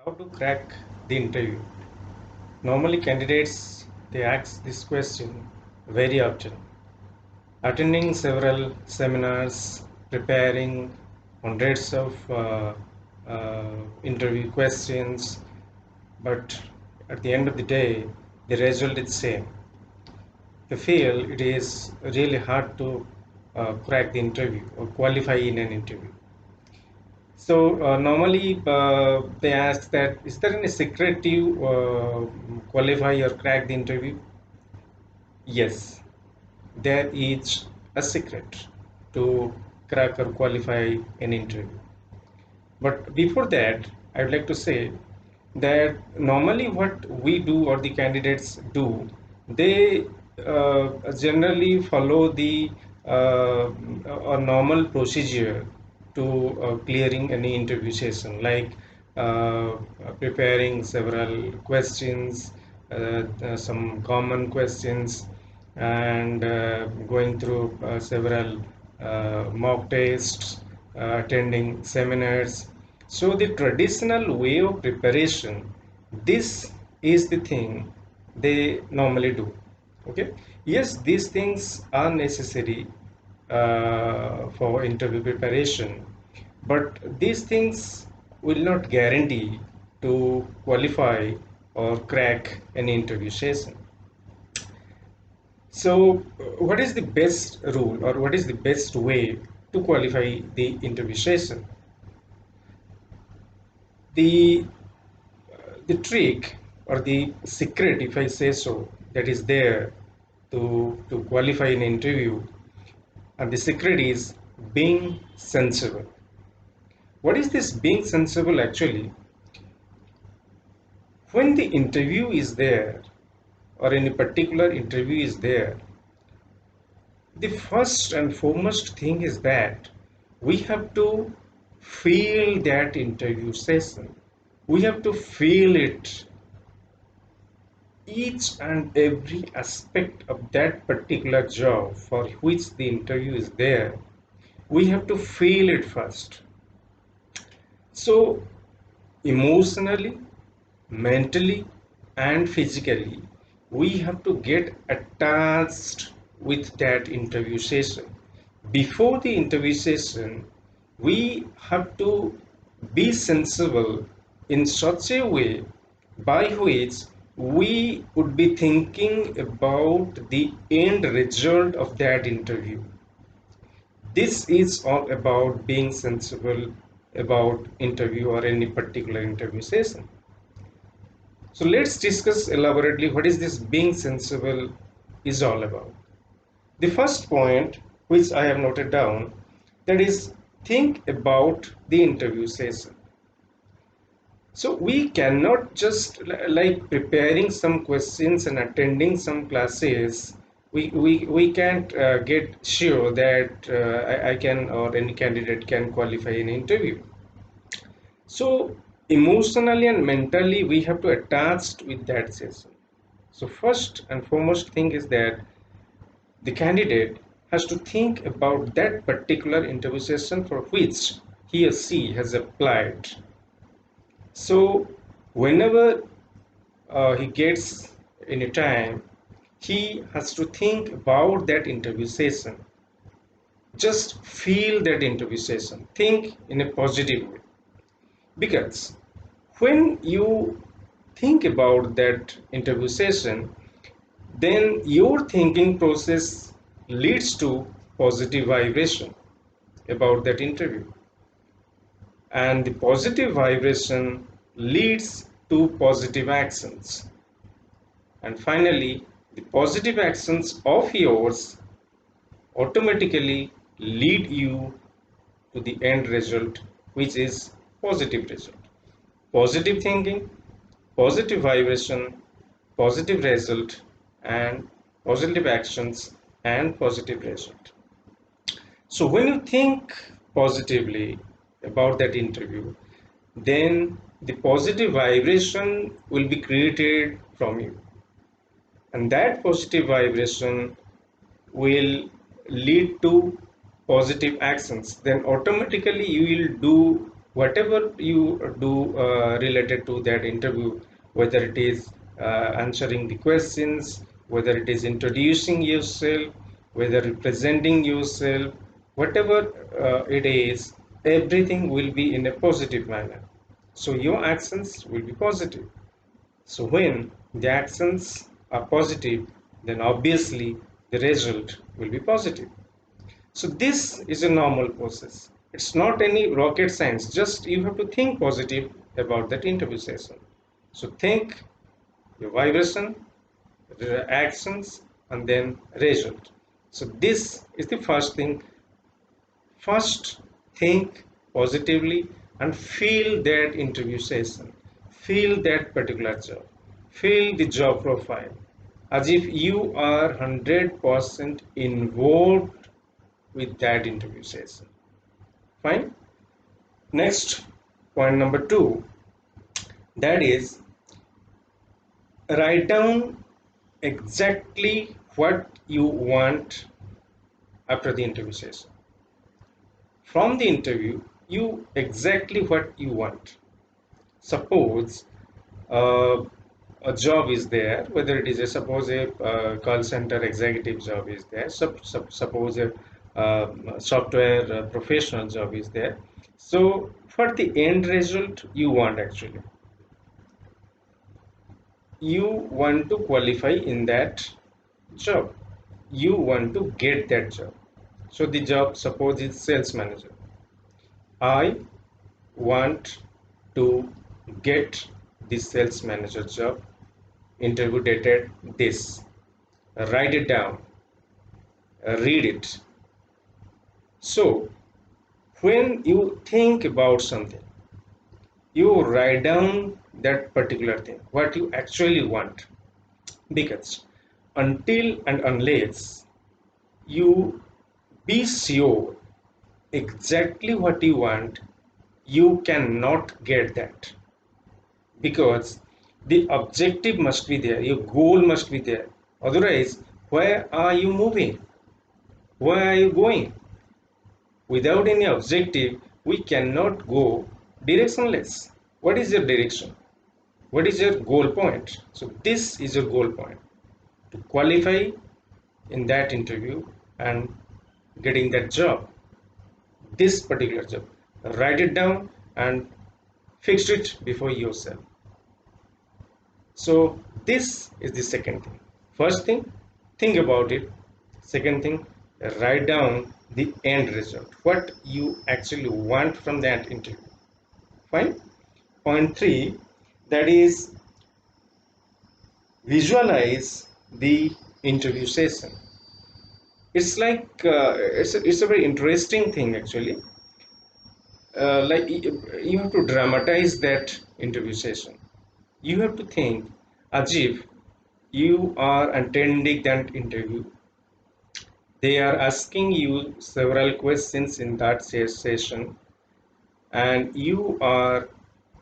How to crack the interview? Normally, candidates they ask this question very often. Attending several seminars, preparing hundreds of interview questions, but at the end of the day, the result is same. They feel it is really hard to crack the interview or qualify in an interview. So normally they ask that is there any secret to qualify or crack the interview? Yes, there is a secret to crack or qualify an interview. But before that, I would like to say that normally what we do or the candidates do, they generally follow the a normal procedure to clearing any interview session, like uh, preparing several questions, some common questions, and going through several mock tests, attending seminars. So the traditional way of preparation, this is the thing they normally do. Okay. Yes, these things are necessary for interview preparation, but these things will not guarantee to qualify or crack an interview session. So, what is the best rule or what is the best way to qualify the interview session? The the trick or the secret, if I say so, that is there to qualify an interview, and the secret is being sensible. What is this being sensible actually? When the interview is there, or any particular interview is there, the first and foremost thing is that we have to feel that interview session. We have to feel it, each and every aspect of that particular job for which the interview is there. We have to feel it first. So, emotionally, mentally, and physically, we have to get attached with that interview session. Before the interview session, we have to be sensible in such a way by which we would be thinking about the end result of that interview. This is all about being sensible about interview or any particular interview session. So let's discuss elaborately what is this being sensible is all about. The first point which I have noted down, that is think about the interview session. So we cannot just like preparing some questions and attending some classes. We can't get sure that I can or any candidate can qualify an interview. So emotionally and mentally we have to attach with that session. So first and foremost thing is that the candidate has to think about that particular interview session for which he or she has applied. So whenever he gets any time, he has to think about that interview session. Just feel that interview session. Think in a positive way. Because when you think about that interview session, then your thinking process leads to positive vibration about that interview. And the positive vibration leads to positive actions. And finally, the positive actions of yours automatically lead you to the end result, which is positive result. Positive thinking, positive vibration, positive result, and positive actions and positive result. So when you think positively about that interview, then the positive vibration will be created from you, and that positive vibration will lead to positive actions. Then automatically you will do whatever you do related to that interview, whether it is answering the questions, whether it is introducing yourself, whether representing yourself, whatever it is, everything will be in a positive manner. So your actions will be positive. So when the actions are positive, then obviously the result will be positive. So this is a normal process. It's not any rocket science. Just you have to think positive about that interview session. So think your vibration, the actions, and then result. So this is the first thing. First, think positively and feel that interview session. Feel that particular job. Feel the job profile as if you are 100% involved with that interview session. Fine. Next, point number two, that is write down exactly what you want after the interview session. From the interview, you exactly what you want. Suppose uh, a job is there, whether it is a suppose a call center executive job is there, suppose a software professional job is there. So, for the end result you want actually, you want to qualify in that job, you want to get that job. So the job suppose is sales manager. I want to get this sales manager job, interview dated this. Write it down, read it. So when you think about something, you write down that particular thing, what you actually want. Because until and unless you be sure exactly what you want, you cannot get that. Because the objective must be there, your goal must be there. Otherwise, where are you moving? Where are you going? Without any objective, we cannot go directionless. What is your direction? What is your goal point? So, this is your goal point to qualify in that interview and getting that job, this particular job. Write it down and fix it before yourself. So this is the second thing. First thing, think about it. Second thing, write down the end result, what you actually want from that interview. Fine. Point three, that is visualize the interview session. It's like it's a very interesting thing actually. Like you have to dramatize that interview session. You have to think as if you are attending that interview. They are asking you several questions in that session, and you are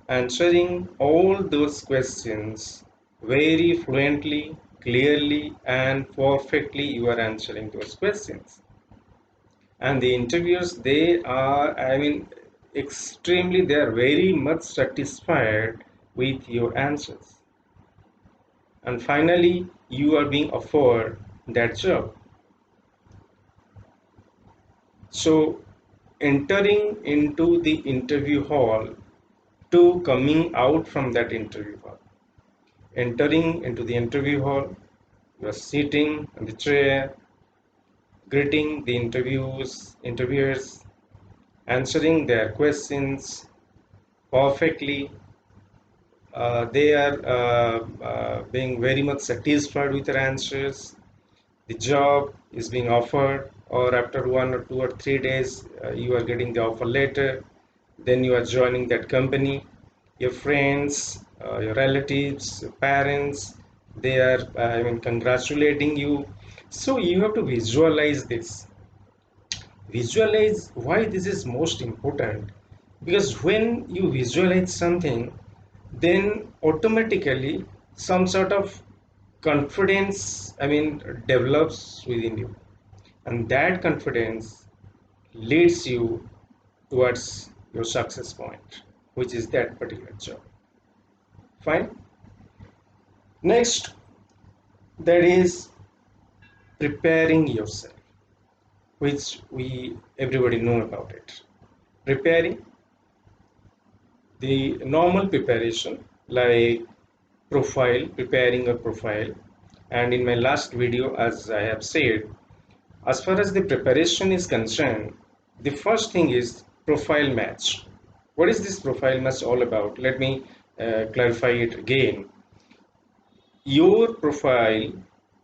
answering all those questions very fluently, clearly, and perfectly. You are answering those questions. And the interviewers, they are, I mean, extremely, they are very much satisfied with your answers. And finally, you are being offered that job. So, entering into the interview hall to coming out from that interview hall. Entering into the interview hall, you are sitting on the chair, greeting the interviewers, answering their questions perfectly. They are being very much satisfied with their answers. The job is being offered, or after 1 or 2 or 3 days, you are getting the offer letter. Then you are joining that company. Your friends, your relatives, your parents, they are, I mean, congratulating you. So you have to visualize this. Visualize why this is most important. Because when you visualize something, then automatically some sort of confidence, I mean, develops within you, and that confidence leads you towards your success point, which is that particular job. Fine. Next, that is preparing yourself, which we everybody know about it. Preparing, the normal preparation, like preparing a profile. And in my last video, as I have said, as far as the preparation is concerned, the first thing is profile match. What is this profile match all about? Let me clarify it again. Your profile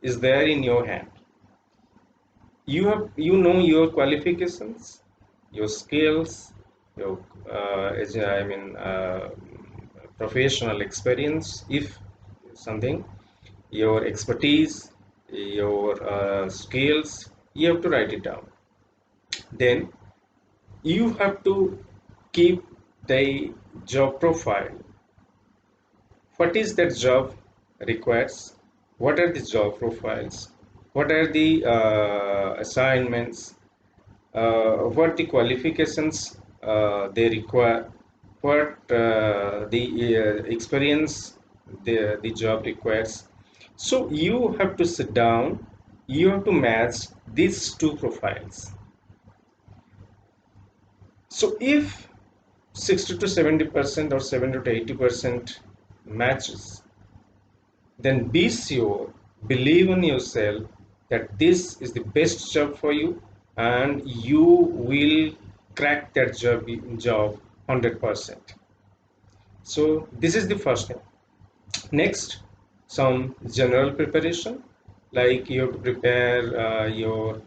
is there in your hand. You know your qualifications, your skills, your professional experience, if something, your expertise, your skills. You have to write it down. Then you have to keep the job profile. What is that job requires? What are the job profiles? What are the assignments? What the qualifications they require? What the experience the job requires? So you have to sit down. You have to match these two profiles. So if 60 to 70% or 70 to 80% matches, then be sure, believe in yourself that this is the best job for you and you will crack that job 100%. So this is the first thing. Next, some general preparation, like you have to prepare your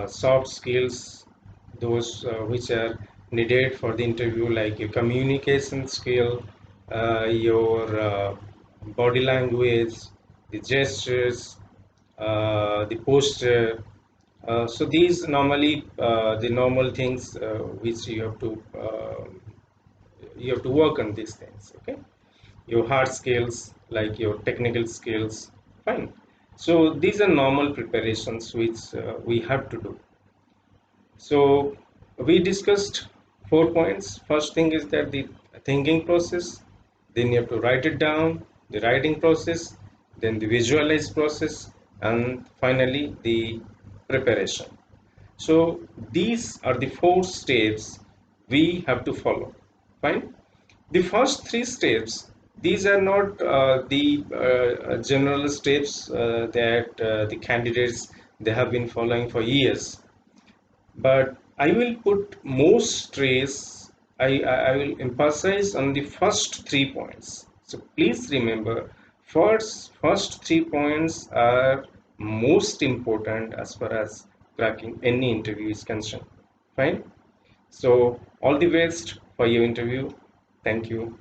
soft skills, those which are needed for the interview, like your communication skill, your body language, the gestures, the posture. So these normally the normal things which you have to work on these things. Okay, your hard skills like your technical skills. Fine. So these are normal preparations which we have to do. So we discussed 4 points. First thing is that the thinking process, then you have to write it down, the writing process, then the visualize process, and finally the preparation. So these are the 4 steps we have to follow. Fine. The first 3 steps, these are not the general steps that the candidates they have been following for years, but I will put more stress. I will emphasize on the first 3 points. So please remember, first 3 points are most important as far as cracking any interview is concerned. Fine. So all the best for your interview. Thank you.